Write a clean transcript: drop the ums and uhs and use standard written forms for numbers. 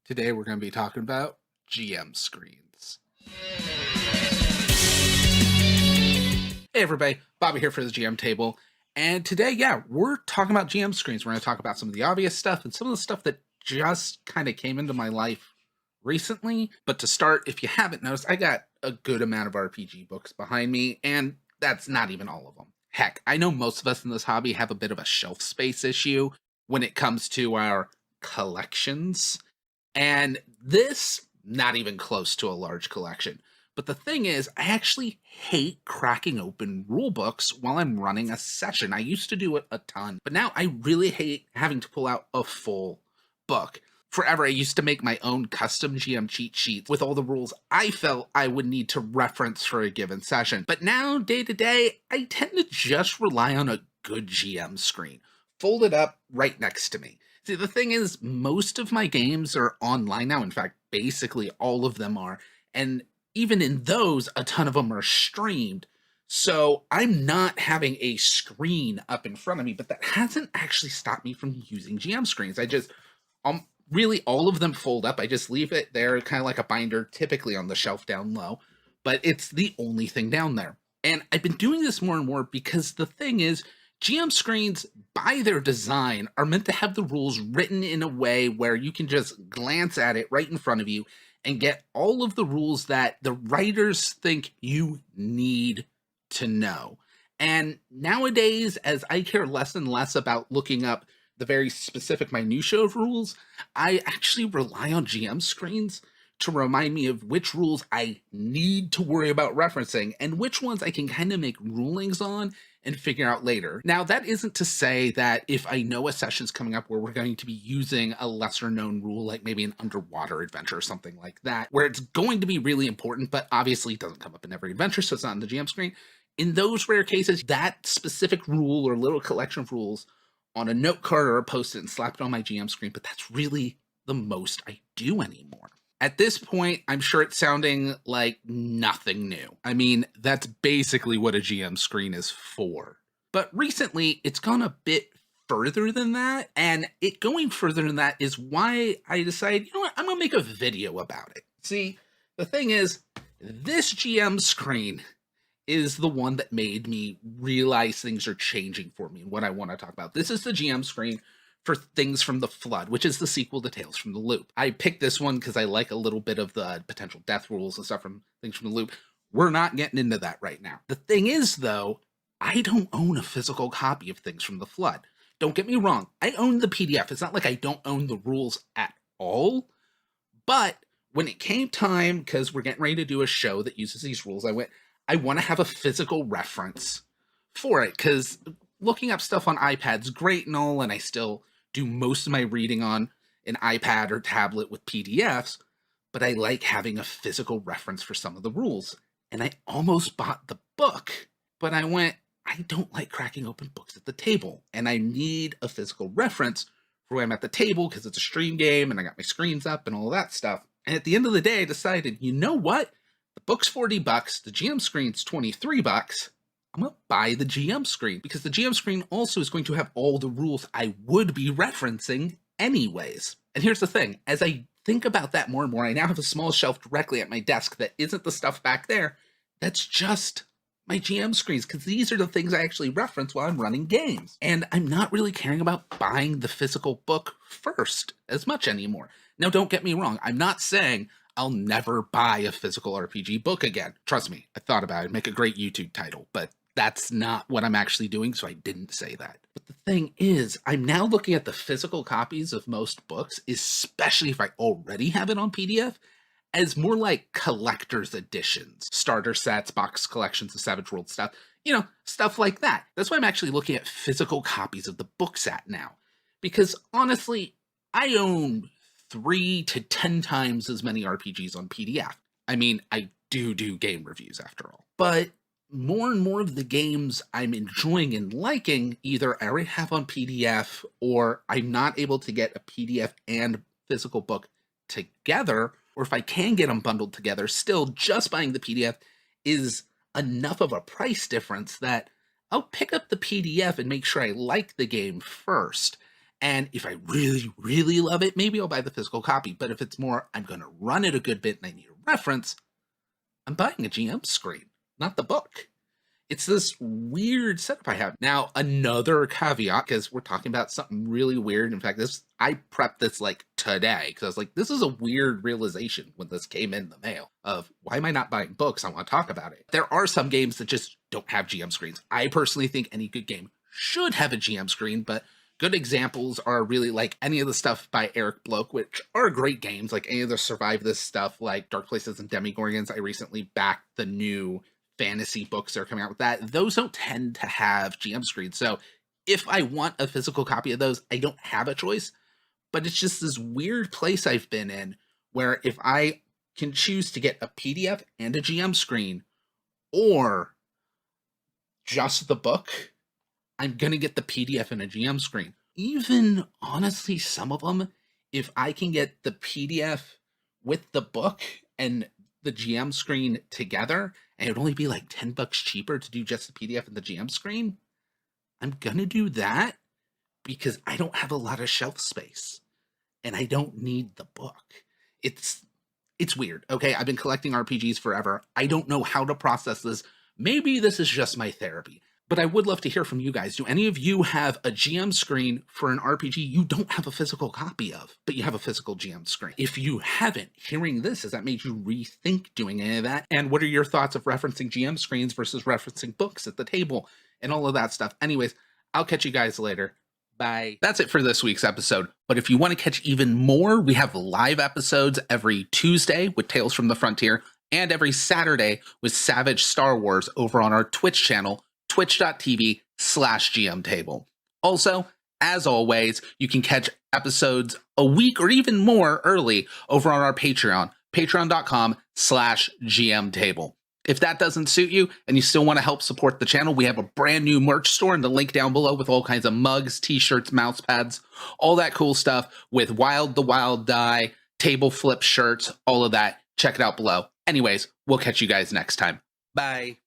Today we're going to be talking about GM screens. Hey everybody, Bobby here for the GM table. And today, we're talking about GM screens. We're going to talk about some of the obvious stuff and some of the stuff that just kind of came into my life recently. But to start, if you haven't noticed, I got a good amount of RPG books behind me, and that's not even all of them. Heck, I know most of us in this hobby have a bit of a shelf space issue when it comes to our collections. And this, not even close to a large collection. But the thing is, I actually hate cracking open rule books while I'm running a session. I used to do it a ton, but now I really hate having to pull out a full book. Forever, I used to make my own custom GM cheat sheets with all the rules I felt I would need to reference for a given session. But now, day to day, I tend to just rely on a good GM screen, folded up right next to me. See, the thing is, most of my games are online now. In fact, basically all of them are. And even in those, a ton of them are streamed. So I'm not having a screen up in front of me, but that hasn't actually stopped me from using GM screens. I just, really all of them fold up. I just leave it there, kind of like a binder, typically on the shelf down low, but it's the only thing down there. And I've been doing this more and more because the thing is, GM screens, by their design, are meant to have the rules written in a way where you can just glance at it right in front of you and get all of the rules that the writers think you need to know. And nowadays, as I care less and less about looking up the very specific minutiae of rules, I actually rely on GM screens to remind me of which rules I need to worry about referencing and which ones I can kind of make rulings on and figure out later. Now, that isn't to say that if I know a session's coming up where we're going to be using a lesser known rule, like maybe an underwater adventure or something like that, where it's going to be really important, but obviously it doesn't come up in every adventure, so it's not on the GM screen. In those rare cases, that specific rule or little collection of rules on a note card or a post-it and slap it on my GM screen, but that's really the most I do anymore. At this point, I'm sure it's sounding like nothing new. I mean, that's basically what a GM screen is for. But recently, it's gone a bit further than that, and it going further than that is why I decided, you know what, I'm gonna make a video about it. See, the thing is, this GM screen is the one that made me realize things are changing for me and what I want to talk about. This is the GM screen for Things from the Flood, which is the sequel to Tales from the Loop. I picked this one because I like a little bit of the potential death rules and stuff from Things from the Loop. We're not getting into that right now. The thing is, though, I don't own a physical copy of Things from the Flood. Don't get me wrong, I own the PDF. It's not like I don't own the rules at all, but when it came time, because we're getting ready to do a show that uses these rules, I went, I want to have a physical reference for it, because looking up stuff on iPad's great and all, and I still do most of my reading on an iPad or tablet with PDFs, but I like having a physical reference for some of the rules. And I almost bought the book, but I went, I don't like cracking open books at the table, and I need a physical reference for when I'm at the table, because it's a stream game, and I got my screens up and all that stuff. And at the end of the day, I decided, you know what? The book's $40, the GM screen's $23. I'm going to buy the GM screen, because the GM screen also is going to have all the rules I would be referencing anyways. And here's the thing, as I think about that more and more, I now have a small shelf directly at my desk that isn't the stuff back there. That's just my GM screens, because these are the things I actually reference while I'm running games. And I'm not really caring about buying the physical book first as much anymore. Now, don't get me wrong. I'm not saying I'll never buy a physical RPG book again. Trust me, I thought about it. It'd make a great YouTube title, but that's not what I'm actually doing, so I didn't say that. But the thing is, I'm now looking at the physical copies of most books, especially if I already have it on PDF, as more like collector's editions, starter sets, box collections of Savage World stuff, stuff like that. That's why I'm actually looking at physical copies of the books at now. Because honestly, I own 3 to 10 times as many RPGs on PDF. I mean, I do game reviews after all. But more and more of the games I'm enjoying and liking, either I already have on PDF, or I'm not able to get a PDF and physical book together, or if I can get them bundled together, still just buying the PDF is enough of a price difference that I'll pick up the PDF and make sure I like the game first. And if I really, really love it, maybe I'll buy the physical copy. But if it's more, I'm going to run it a good bit and I need a reference, I'm buying a GM screen, not the book. It's this weird setup I have. Now, another caveat, because we're talking about something really weird. In fact, I prepped this like today, because I was like, this is a weird realization when this came in the mail of why am I not buying books? I want to talk about it. There are some games that just don't have GM screens. I personally think any good game should have a GM screen, but good examples are really like any of the stuff by Eric Bloch, which are great games, like any of the Survive This stuff, like Dark Places and Demigorgons. I recently backed the new fantasy books that are coming out with that. Those don't tend to have GM screens. So if I want a physical copy of those, I don't have a choice. But it's just this weird place I've been in where if I can choose to get a PDF and a GM screen or just the book, I'm going to get the PDF and a GM screen. Even honestly, some of them, if I can get the PDF with the book and the GM screen together, and it'd only be like $10 cheaper to do just the PDF and the GM screen, I'm going to do that because I don't have a lot of shelf space and I don't need the book. It's weird. Okay, I've been collecting RPGs forever. I don't know how to process this. Maybe this is just my therapy. But I would love to hear from you guys. Do any of you have a GM screen for an RPG you don't have a physical copy of, but you have a physical GM screen? If you haven't, hearing this, has that made you rethink doing any of that? And what are your thoughts of referencing GM screens versus referencing books at the table and all of that stuff? Anyways, I'll catch you guys later. Bye. That's it for this week's episode. But if you want to catch even more, we have live episodes every Tuesday with Tales from the Frontier and every Saturday with Savage Star Wars over on our Twitch channel, twitch.tv/GM Table. Also, as always, you can catch episodes a week or even more early over on our Patreon, patreon.com/GM Table. If that doesn't suit you and you still want to help support the channel, we have a brand new merch store in the link down below with all kinds of mugs, t-shirts, mouse pads, all that cool stuff with Wild the Wild Die, table flip shirts, all of that. Check it out below. Anyways, we'll catch you guys next time. Bye.